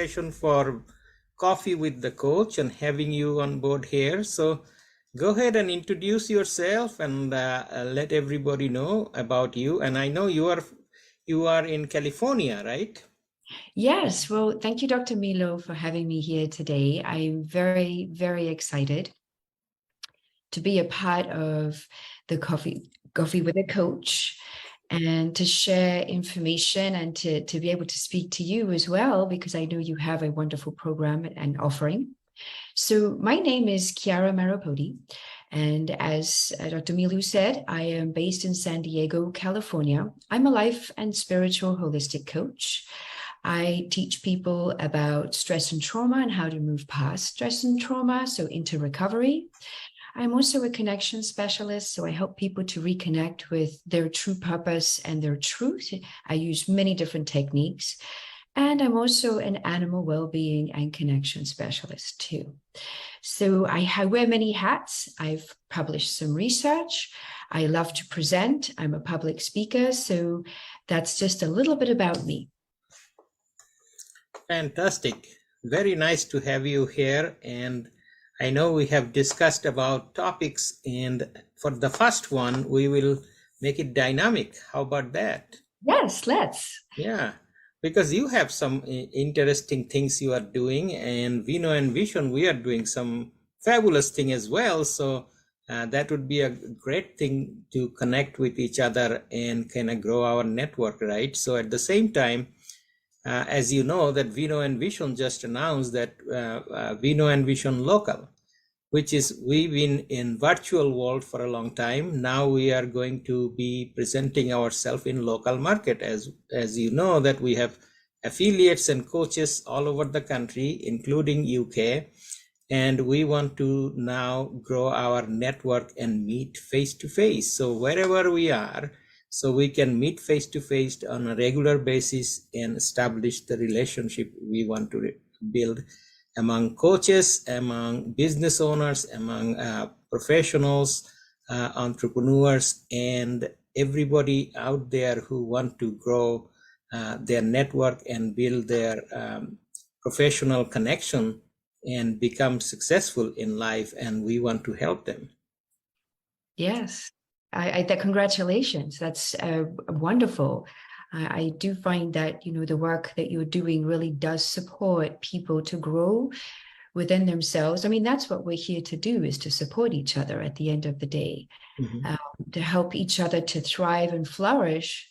invitation for Coffee with the Coach and having you on board here. So go ahead and introduce yourself and let everybody know about you. And I know you are in California, right? Yes, well, thank you, Dr. Milu, for having me here today. I'm very, very excited to be a part of the Coffee with a Coach and to share information and to be able to speak to you as well, because I know you have a wonderful program and offering. So my name is Chiara Marrapodi, and as Dr. Milu said, I am based in San Diego, California. I'm a life and spiritual holistic coach. I teach people about stress and trauma and how to move past stress and trauma, so into recovery. I'm also a connection specialist, so I help people to reconnect with their true purpose and their truth. I use many different techniques. And I'm also an animal well-being and connection specialist too. So I wear many hats. I've published some research. I love to present. I'm a public speaker. So that's just a little bit about me. Fantastic. Very nice to have you here. And I know we have discussed about topics, and for the first one, we will make it dynamic. How about that? Yes, let's. Yeah, because you have some interesting things you are doing, and we know and Vision, we are doing some fabulous thing as well. So that would be a great thing to connect with each other and kind of grow our network, right? So at the same time, as you know, that Vino and Vision just announced that Vino and Vision Local, which is we've been in virtual world for a long time. Now we are going to be presenting ourselves in local market. As you know, that we have affiliates and coaches all over the country, including UK. And we want to now grow our network and meet face to face. So wherever we are, so we can meet face to face on a regular basis and establish the relationship we want to build among coaches, among business owners, among professionals, entrepreneurs, and everybody out there who want to grow their network and build their professional connection and become successful in life. And we want to help them. Yes. Congratulations. That's wonderful. I do find that, the work that you're doing really does support people to grow within themselves. I mean, that's what we're here to do, is to support each other at the end of the day, to help each other to thrive and flourish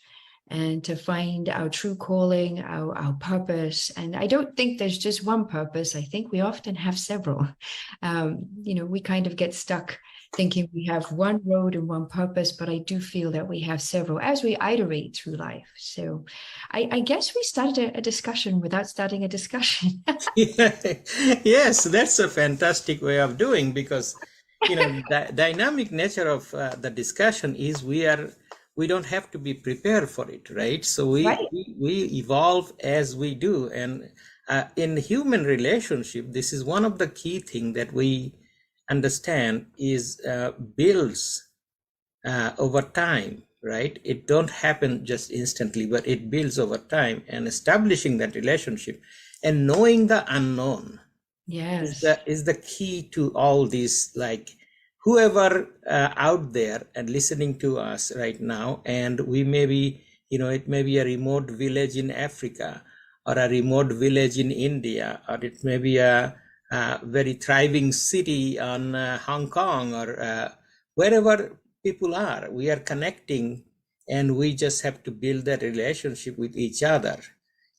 and to find our true calling, our purpose. And I don't think there's just one purpose. I think we often have several. We kind of get stuck thinking we have one road and one purpose, but I do feel that we have several as we iterate through life. So I guess we started a discussion without starting a discussion. Yes, that's a fantastic way of doing, because the dynamic nature of the discussion is we don't have to be prepared for it, right? So we evolve as we do. And in human relationship, this is one of the key things that we understand is builds over time, right? It don't happen just instantly, but it builds over time, and establishing that relationship and knowing the unknown is the key to all this. Like whoever out there and listening to us right now, and we may be, it may be a remote village in Africa or a remote village in India, or it may be a very thriving city on Hong Kong, or wherever people are. We are connecting, and we just have to build that relationship with each other.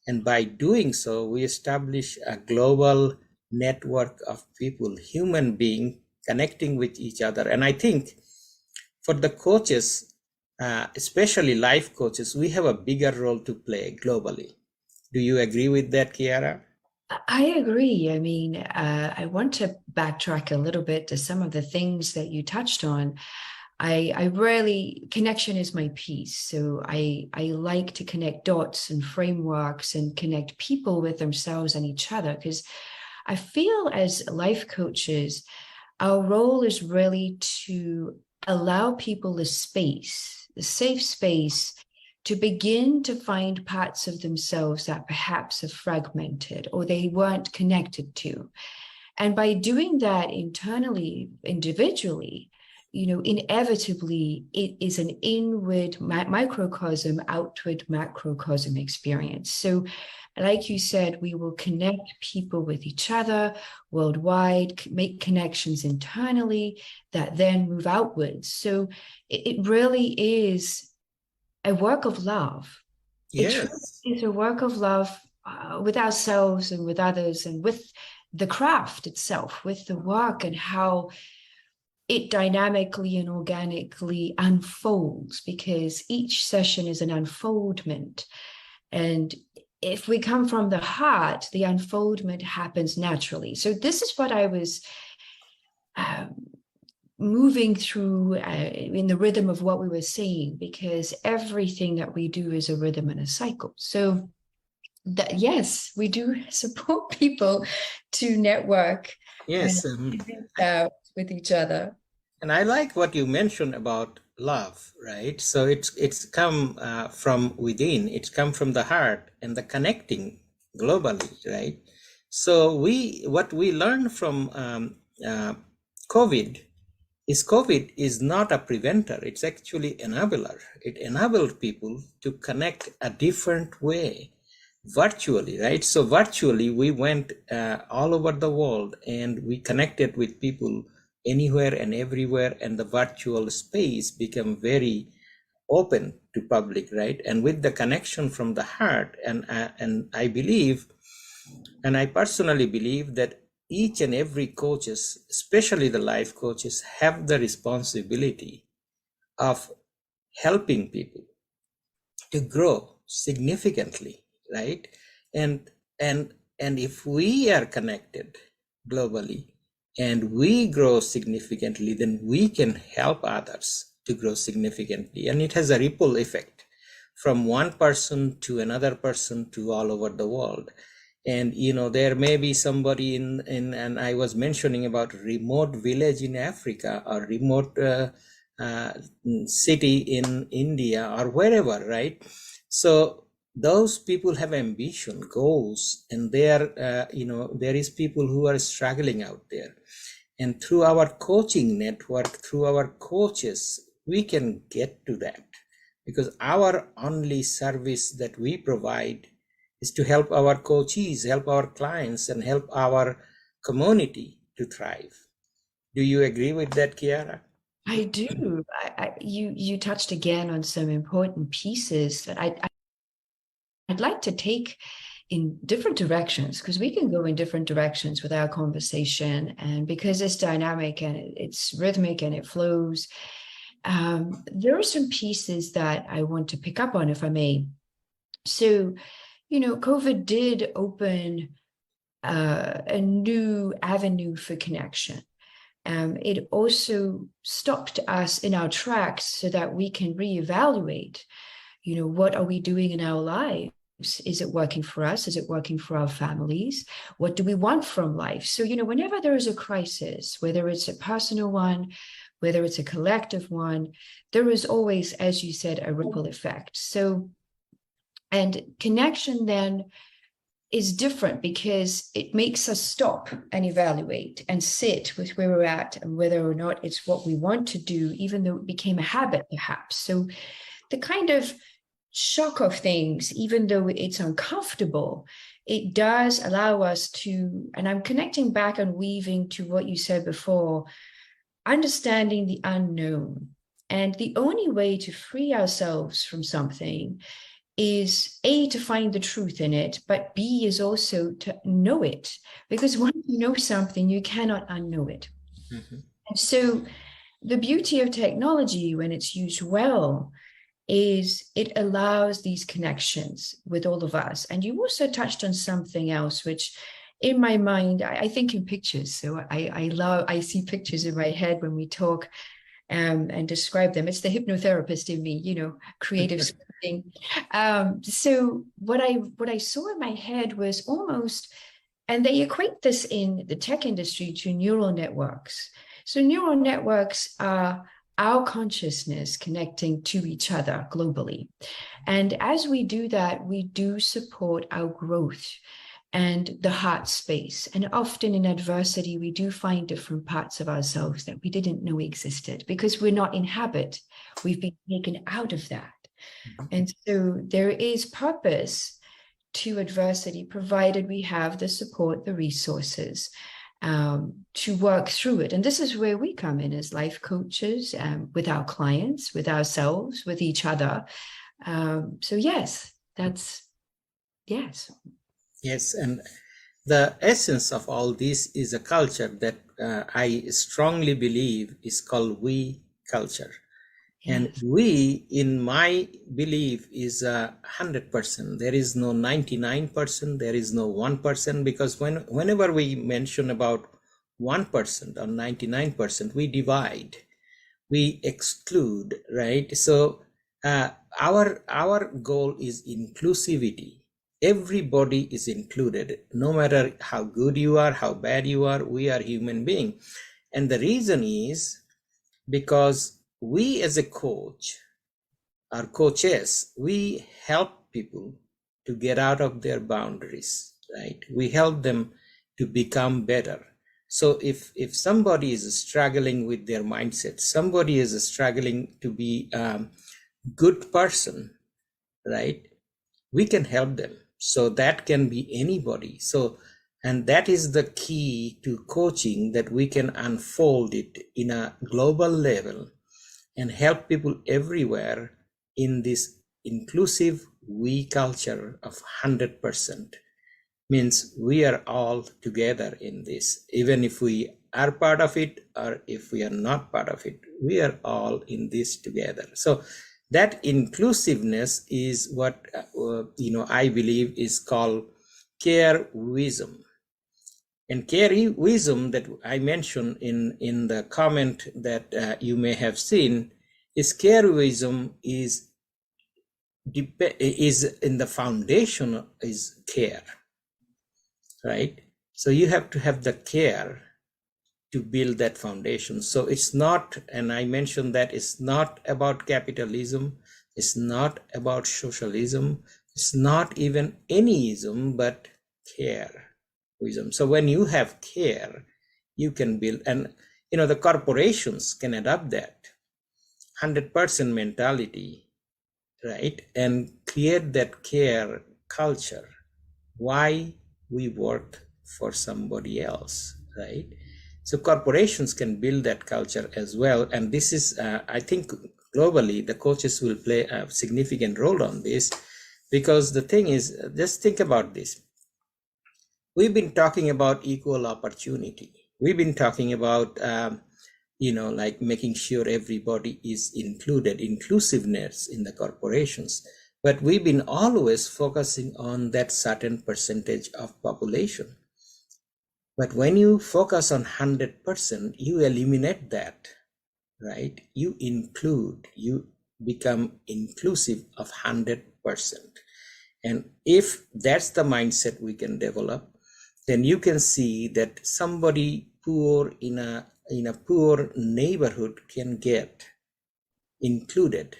And by doing so, we establish a global network of people, human beings, connecting with each other. And I think for the coaches, especially life coaches, we have a bigger role to play globally. Do you agree with that, Chiara? I agree. I mean, I want to backtrack a little bit to some of the things that you touched on. Connection is my piece. So I like to connect dots and frameworks and connect people with themselves and each other, because I feel as life coaches, our role is really to allow people the safe space to begin to find parts of themselves that perhaps are fragmented or they weren't connected to. And by doing that internally, individually, inevitably it is an inward microcosm, outward macrocosm experience. So like you said, we will connect people with each other worldwide, make connections internally that then move outwards. So it really is a work of love. It truly Yes. is a work of love with ourselves and with others and with the craft itself, with the work and how it dynamically and organically unfolds, because each session is an unfoldment. And if we come from the heart, the unfoldment happens naturally. So this is what I was moving through in the rhythm of what we were saying, because everything that we do is a rhythm and a cycle. So that, yes, we do support people to network Yes. with each other. And I like what you mentioned about love, right? So it's come from within. It's come from the heart and the connecting globally, right? So what we learned from COVID is not a preventer. It's actually enabler. It enabled people to connect a different way virtually, right? So virtually we went all over the world and we connected with people anywhere and everywhere, and the virtual space became very open to public, right? And with the connection from the heart, and I believe, and I personally believe that each and every coaches, especially the life coaches, have the responsibility of helping people to grow significantly, right? And if we are connected globally and we grow significantly, then we can help others to grow significantly, and it has a ripple effect from one person to another person to all over the world. And there may be somebody in and I was mentioning about remote village in Africa, or remote city in India, or wherever, right? So those people have ambition, goals, and there is people who are struggling out there. And through our coaching network, through our coaches, we can get to that, because our only service that we provide is to help our coachees, help our clients, and help our community to thrive. Do you agree with that, Chiara? I do. You touched again on some important pieces that I'd like to take in different directions, because we can go in different directions with our conversation, and because it's dynamic and it's rhythmic and it flows, there are some pieces that I want to pick up on, if I may. So, COVID did open a new avenue for connection. It also stopped us in our tracks so that we can reevaluate, what are we doing in our lives? Is it working for us? Is it working for our families? What do we want from life? So, whenever there is a crisis, whether it's a personal one, whether it's a collective one, there is always, as you said, a ripple effect. So, and connection then is different because it makes us stop and evaluate and sit with where we're at and whether or not it's what we want to do, even though it became a habit, perhaps. So the kind of shock of things, even though it's uncomfortable, it does allow us to, and I'm connecting back and weaving to what you said before, understanding the unknown. And the only way to free ourselves from something is A, to find the truth in it, but B is also to know it. Because once you know something, you cannot unknow it. Mm-hmm. And so the beauty of technology, when it's used well, is it allows these connections with all of us. And you also touched on something else, which in my mind, I think in pictures. So I see pictures in my head when we talk and describe them. It's the hypnotherapist in me, creative thing. So what I saw in my head was almost, and they equate this in the tech industry to neural networks. So neural networks are our consciousness connecting to each other globally. And as we do that, we do support our growth and the heart space. And often in adversity, we do find different parts of ourselves that we didn't know existed because we're not in habit. We've been taken out of that. And so there is purpose to adversity, provided we have the support, the resources to work through it. And this is where we come in as life coaches with our clients, with ourselves, with each other. So yes, that's, yes. Yes, and the essence of all this is a culture that I strongly believe is called we culture. And Yes. we, in my belief, is 100%. There is no 99%. There is no 1%, because whenever we mention about 1% or 99%, we divide, we exclude, right? So our goal is inclusivity. Everybody is included, no matter how good you are, how bad you are. We are human beings, and the reason is because we as a coach, our coaches, we help people to get out of their boundaries, right? We help them to become better. So if somebody is struggling with their mindset, somebody is struggling to be a good person, right? We can help them. So that can be anybody. So, and that is the key to coaching, that we can unfold it in a global level and help people everywhere in this inclusive we culture of 100%. Means we are all together in this. Even if we are part of it or if we are not part of it, we are all in this together. So that inclusiveness is what I believe is called care wisdom. And care wisdom that I mentioned in the comment that you may have seen is care wisdom is in the foundation is care, right? So you have to have the care to build that foundation. So it's not, and I mentioned that it's not about capitalism, it's not about socialism, it's not even any ism, but care wisdom. So when you have care, you can build, and the corporations can adopt that 100% mentality, right? And create that care culture. Why we work for somebody else, right? So corporations can build that culture as well. And this is, I think globally, the coaches will play a significant role on this, because the thing is, just think about this. We've been talking about equal opportunity. We've been talking about, like making sure everybody is included, inclusiveness in the corporations. But we've been always focusing on that certain percentage of population. But when you focus on 100%, you eliminate that, right? You include, you become inclusive of 100%. And if that's the mindset we can develop, then you can see that somebody poor in a poor neighborhood can get included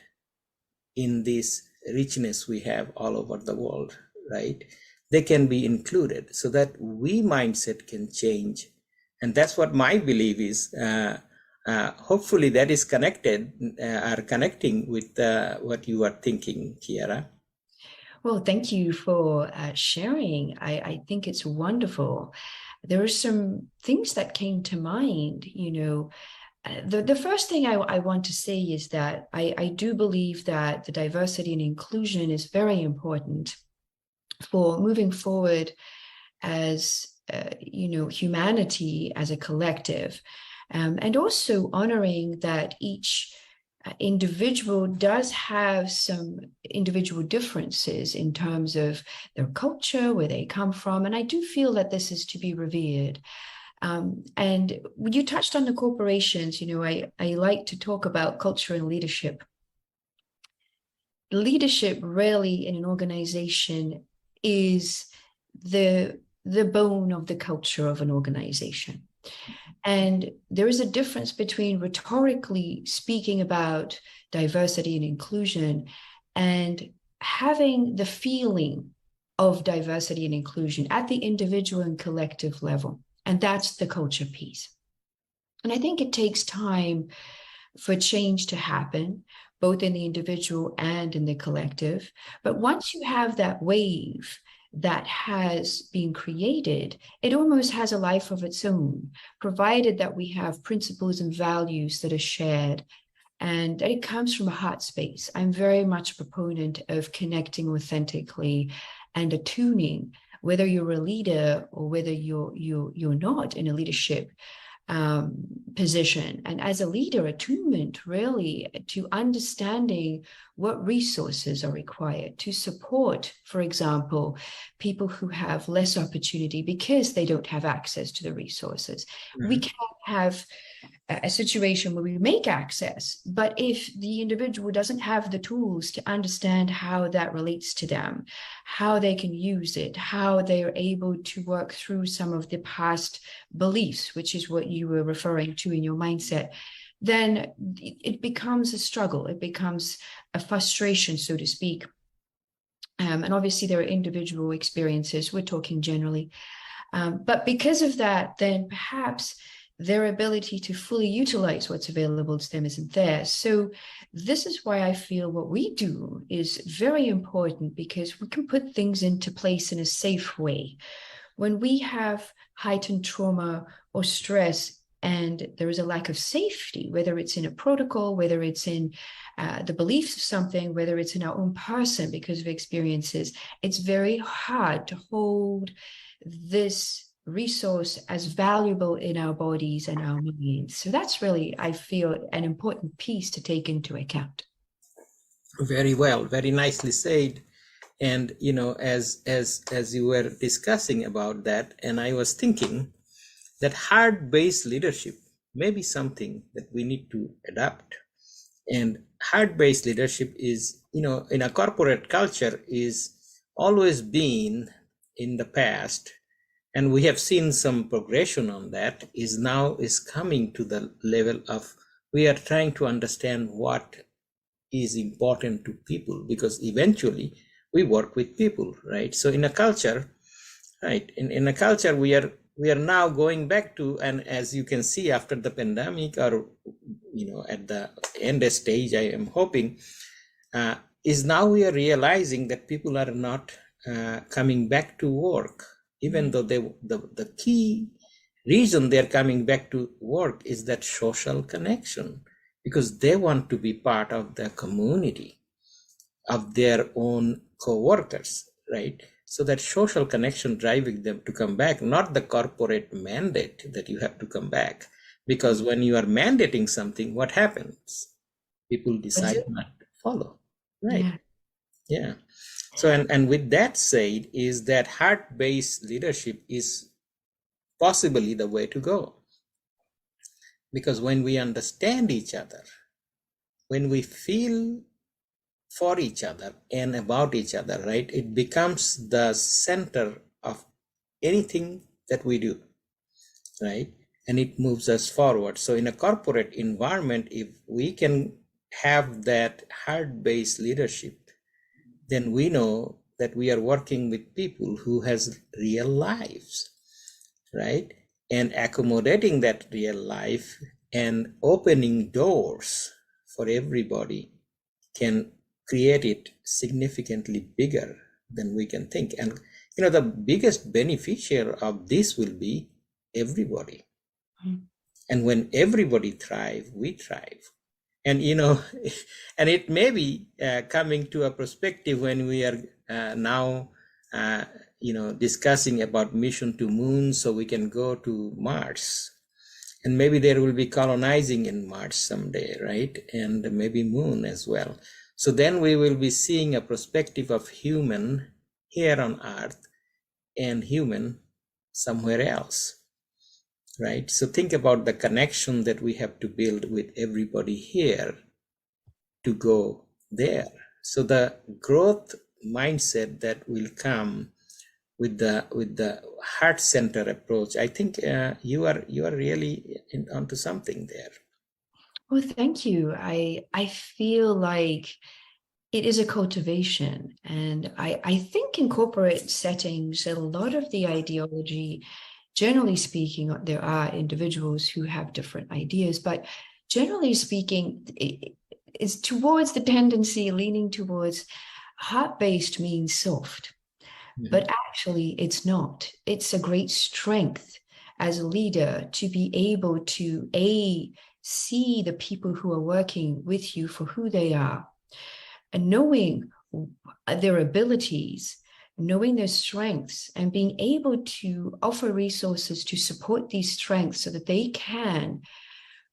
in this richness we have all over the world, right? They can be included, so that we mindset can change. And that's what my belief is. Hopefully that is connecting with what you are thinking, Chiara. Well, thank you for sharing. I think it's wonderful. There are some things that came to mind. The first thing I want to say is that I do believe that the diversity and inclusion is very important for moving forward as humanity as a collective, and also honoring that each individual does have some individual differences in terms of their culture, where they come from. And I do feel that this is to be revered. And you touched on the corporations. I like to talk about culture and leadership. Leadership really in an organization is the bone of the culture of an organization. And there is a difference between rhetorically speaking about diversity and inclusion and having the feeling of diversity and inclusion at the individual and collective level. And that's the culture piece. And I think it takes time for change to happen, both in the individual and in the collective. But once you have that wave that has been created, it almost has a life of its own, provided that we have principles and values that are shared and it comes from a heart space. I'm very much a proponent of connecting authentically and attuning, whether you're a leader or whether you're not in a leadership position. And as a leader, attunement really to understanding what resources are required to support, for example, people who have less opportunity because they don't have access to the resources. Mm-hmm. We can't have a situation where we make access, but if the individual doesn't have the tools to understand how that relates to them, how they can use it, how they are able to work through some of the past beliefs, which is what you were referring to in your mindset, then it becomes a struggle. It becomes a frustration, so to speak. And obviously there are individual experiences, we're talking generally. But because of that, then perhaps their ability to fully utilize what's available to them isn't there. So this is why I feel what we do is very important, because we can put things into place in a safe way. When we have heightened trauma or stress and there is a lack of safety, whether it's in a protocol, whether it's in the beliefs of something, whether it's in our own person because of experiences, it's very hard to hold this resource as valuable in our bodies and our minds. So that's really, I feel, an important piece to take into account. Very well, very nicely said. And you know, as you were discussing about that, and I was thinking that hard-based leadership may be something that we need to adapt. And hard-based leadership is, you know, in a corporate culture is always been in the past, and we have seen some progression on that, is coming to the level of we are trying to understand what is important to people, because eventually we work with people, right? So in a culture, right, in a culture we are now going back to, and as you can see after the pandemic, or you know, at the end stage, I am hoping, is now we are realizing that people are not coming back to work, even though the key reason they're coming back to work is that social connection, because they want to be part of the community of their own co-workers, right? So that social connection driving them to come back, not the corporate mandate that you have to come back. Because when you are mandating something, what happens? People decide not to follow, right? Yeah. So, and with that said, is that heart-based leadership is possibly the way to go. Because when we understand each other, when we feel for each other and about each other, right, it becomes the center of anything that we do, right? And it moves us forward. So in a corporate environment, if we can have that heart-based leadership, then we know that we are working with people who has real lives, right? And accommodating that real life and opening doors for everybody can create it significantly bigger than we can think. And you know, the biggest beneficiary of this will be everybody. Mm-hmm. And when everybody thrive, we thrive. And you know, and it may be coming to a perspective when we are now you know, discussing about mission to moon, so we can go to Mars, and maybe there will be colonizing in Mars someday, right? And maybe moon as well. So then we will be seeing a perspective of human here on Earth and human somewhere else, right? So think about the connection that we have to build with everybody here to go there. So the growth mindset that will come with the heart center approach. I think you are really onto something there. Well, thank you. I feel like it is a cultivation, and I think in corporate settings, a lot of the ideology, generally speaking, there are individuals who have different ideas, but generally speaking, it is towards the tendency leaning towards heart-based means soft. But actually, it's not. It's a great strength as a leader to be able to, A, see the people who are working with you for who they are, and knowing their abilities, knowing their strengths, and being able to offer resources to support these strengths so that they can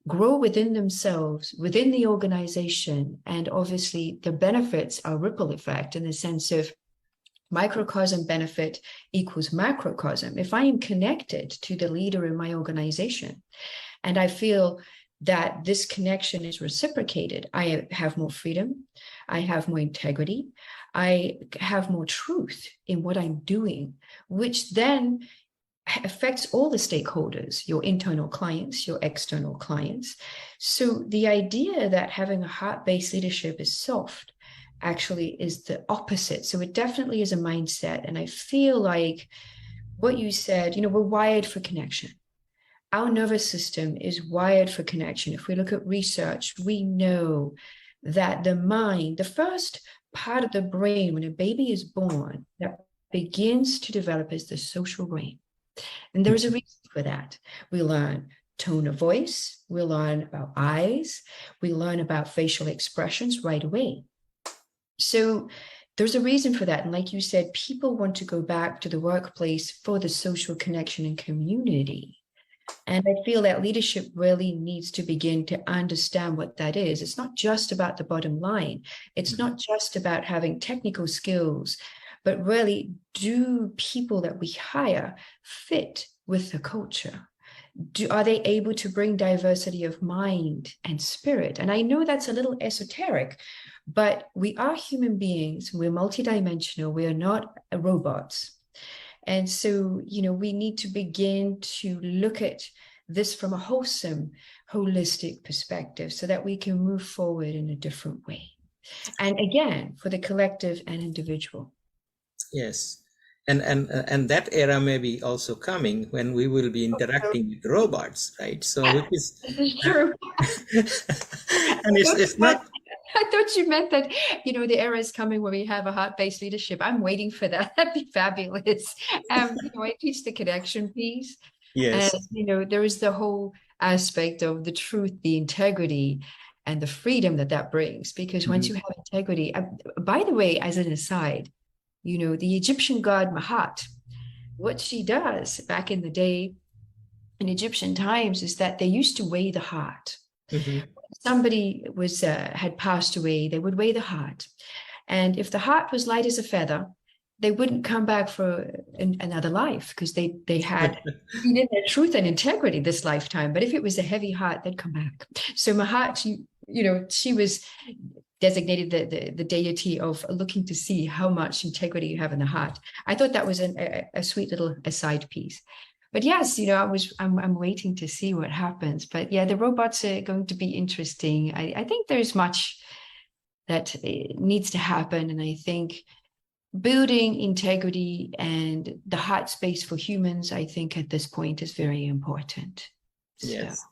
grow within themselves, within the organization. And obviously, the benefits are ripple effect in the sense of microcosm benefit equals macrocosm. If I am connected to the leader in my organization and I feel that this connection is reciprocated, I have more freedom, I have more integrity, I have more truth in what I'm doing, which then affects all the stakeholders, your internal clients, your external clients. So the idea that having a heart-based leadership is soft actually is the opposite. So it definitely is a mindset. And I feel like what you said, we're wired for connection. Our nervous system is wired for connection. If we look at research, we know that the mind, the first part of the brain when a baby is born that begins to develop is the social brain. And there's a reason for that. We learn tone of voice, we learn about eyes, we learn about facial expressions right away. So there's a reason for that. And like you said, people want to go back to the workplace for the social connection and community. And I feel that leadership really needs to begin to understand what that is. It's not just about the bottom line. It's not just about having technical skills, but really, do people that we hire fit with the culture? Are they able to bring diversity of mind and spirit? And I know that's a little esoteric, but we are human beings. We're multidimensional. We are not robots. And so, we need to begin to look at this from a wholesome, holistic perspective so that we can move forward in a different way. And again, for the collective and individual. Yes. And that era may be also coming when we will be interacting with robots, right? So which is This is true. and it's not. I thought you meant that, the era is coming where we have a heart-based leadership. I'm waiting for that. That'd be fabulous. I teach the connection piece. Yes. And, there is the whole aspect of the truth, the integrity, and the freedom that brings. Because once you have integrity, by the way, as an aside, the Egyptian god Mahat, what she does back in the day in Egyptian times is that they used to weigh the heart. Somebody had passed away, they would weigh the heart. And if the heart was light as a feather, they wouldn't come back for another life because they had seen in their truth and integrity this lifetime. But if it was a heavy heart, they'd come back. So Mahat, she was designated the deity of looking to see how much integrity you have in the heart. I thought that was a sweet little aside piece. But yes, I'm waiting to see what happens. But yeah, the robots are going to be interesting. I think there's much that needs to happen. And I think building integrity and the heart space for humans, I think at this point is very important. Yes. So.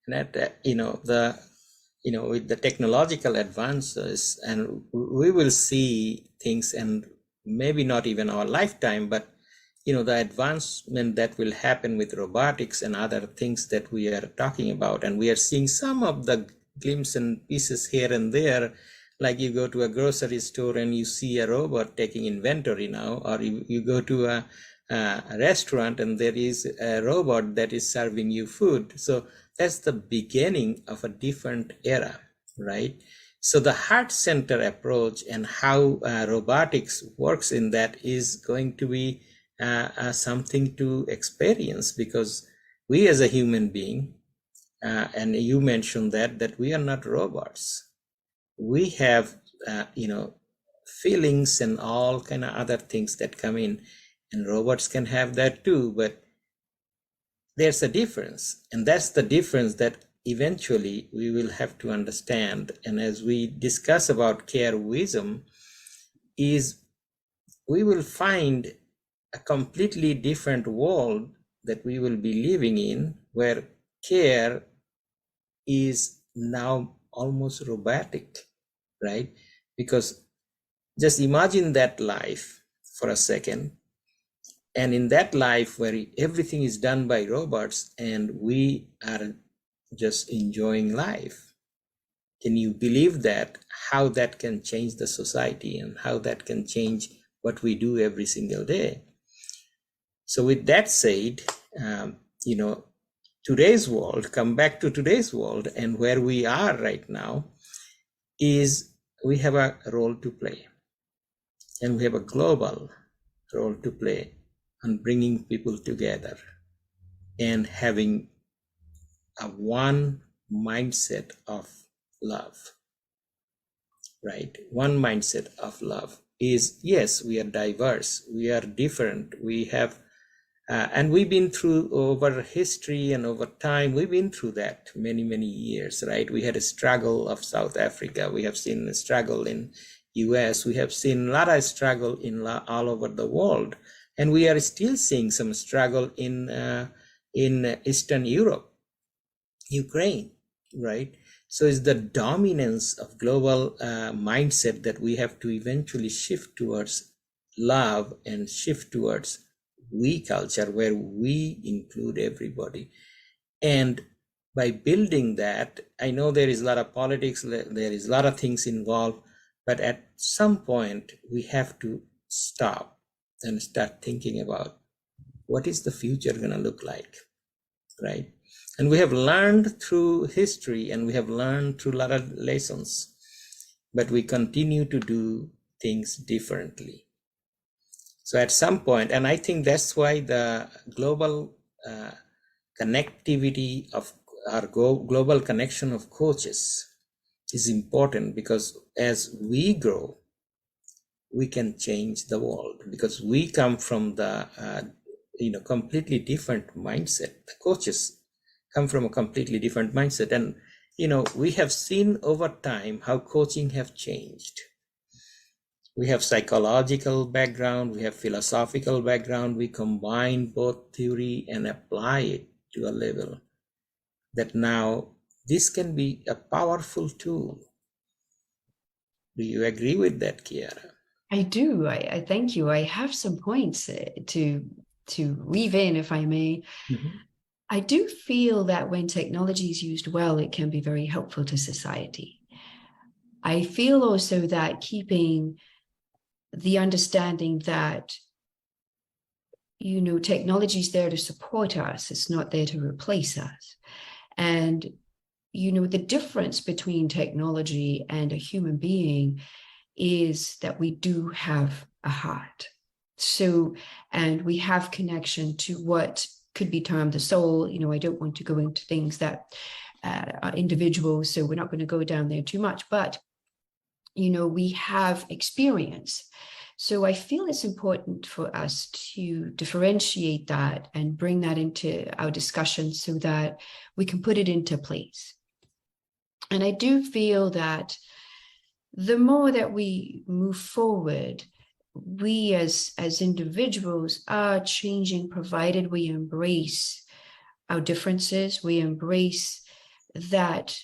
And that, with the technological advances, and we will see things, and maybe not even our lifetime, but the advancement that will happen with robotics and other things that we are talking about, and we are seeing some of the glimpses and pieces here and there. Like you go to a grocery store and you see a robot taking inventory now, or you go to a restaurant and there is a robot that is serving you food. So that's the beginning of a different era, right? So the heart center approach and how robotics works in that is going to be something to experience, because we as a human being, and you mentioned that we are not robots. We have feelings and all kind of other things that come in, and robots can have that too, but there's a difference, and that's the difference that eventually we will have to understand. And as we discuss about care wisdom, is we will find a completely different world that we will be living in, where care is now almost robotic, right? Because just imagine that life for a second. And in that life where everything is done by robots and we are just enjoying life, can you believe that? How that can change the society and how that can change what we do every single day. So with that said, you know, today's world, come back to today's world and where we are right now, is we have a role to play, and we have a global role to play on bringing people together and having a one mindset of love, right? One mindset of love is, yes, we are diverse, we are different, we have and we've been through over history and over time, we've been through that many years, right? We had a struggle of South Africa, we have seen a struggle in US, we have seen a lot of struggle in all over the world, and we are still seeing some struggle in Eastern Europe, Ukraine, right? So it's the dominance of global mindset that we have to eventually shift towards love and shift towards we culture, where we include everybody. And by building that, I know there is a lot of politics, there is a lot of things involved, but at some point we have to stop and start thinking about what is the future going to look like, right? And we have learned through history and we have learned through a lot of lessons, but we continue to do things differently. So at some point, and I think that's why the global connectivity of our global connection of coaches is important, because as we grow, we can change the world, because we come from the completely different mindset. The coaches come from a completely different mindset, and we have seen over time how coaching have changed. We have psychological background, we have philosophical background, we combine both theory and apply it to a level that now this can be a powerful tool. Do you agree with that, Chiara? I do. I thank you. I have some points to weave in, if I may. Mm-hmm. I do feel that when technology is used well, it can be very helpful to society. I feel also that keeping the understanding that, technology is there to support us, it's not there to replace us. And, the difference between technology and a human being is that we do have a heart. So, and we have connection to what could be termed the soul. I don't want to go into things that are individual, so we're not going to go down there too much, but, we have experience. So I feel it's important for us to differentiate that and bring that into our discussion so that we can put it into place. And I do feel that the more that we move forward, we as individuals are changing, provided we embrace our differences, we embrace that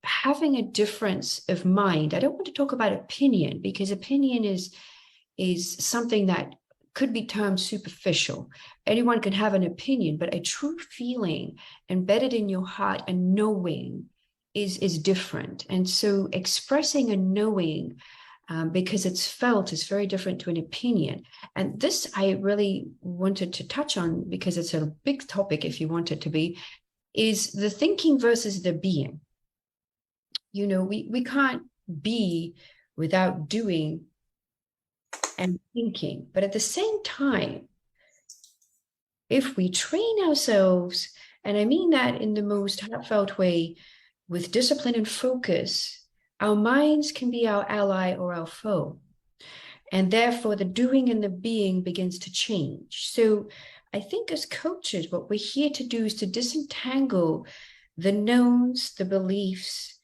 having a difference of mind. I don't want to talk about opinion, because opinion is something that could be termed superficial. Anyone can have an opinion, but a true feeling embedded in your heart and knowing is different. And so expressing a knowing because it's felt is very different to an opinion. And this I really wanted to touch on, because it's a big topic if you want it to be, is the thinking versus the being. We can't be without doing and thinking. But at the same time, if we train ourselves, and I mean that in the most heartfelt way, with discipline and focus, our minds can be our ally or our foe. And therefore, the doing and the being begins to change. So I think as coaches, what we're here to do is to disentangle the knowns, the beliefs,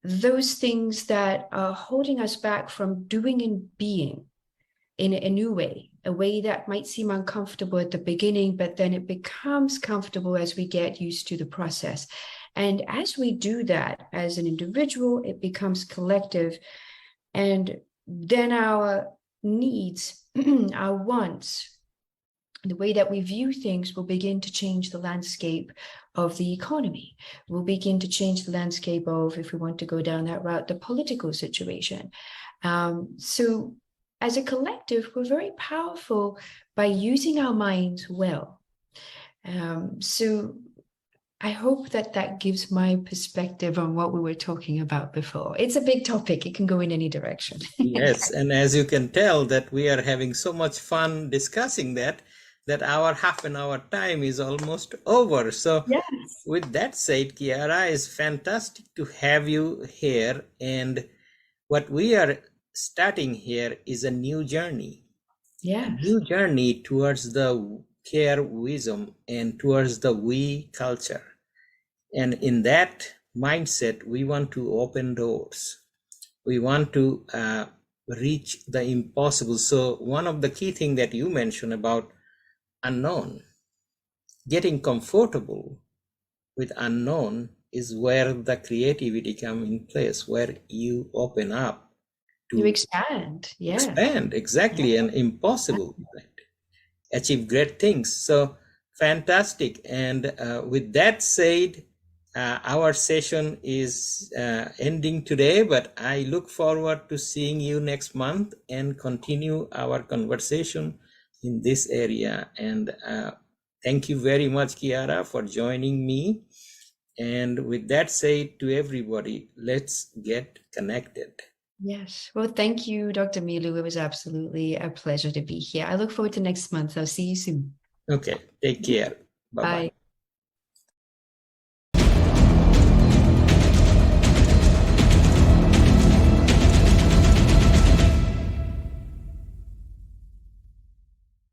those things that are holding us back from doing and being in a new way, a way that might seem uncomfortable at the beginning, but then it becomes comfortable as we get used to the process. And as we do that as an individual, it becomes collective. And then our needs, our wants, the way that we view things will begin to change the landscape of the economy. Will begin to change the landscape of, if we want to go down that route, the political situation. So as a collective, we're very powerful by using our minds well. So I hope that that gives my perspective on what we were talking about before. It's a big topic. It can go in any direction. Yes, and as you can tell that we are having so much fun discussing that our half an hour time is almost over. So Yes. with that said, Chiara, it's fantastic to have you here. And what we are starting here is a new journey. Yes. A new journey towards the care wisdom and towards the we culture. And in that mindset, we want to open doors. We want to reach the impossible. So one of the key things that you mentioned about unknown, getting comfortable with unknown is where the creativity comes in place, where you open up to You expand. Yeah. expand, exactly, and impossible, achieve great things. So fantastic. And with that said, our session is ending today, but I look forward to seeing you next month and continue our conversation in this area. And thank you very much, Chiara, for joining me. And with that said, to everybody, let's get connected. Yes. Well, thank you, Dr. Milu. It was absolutely a pleasure to be here. I look forward to next month. I'll see you soon. Okay, take care. Bye-bye. Bye.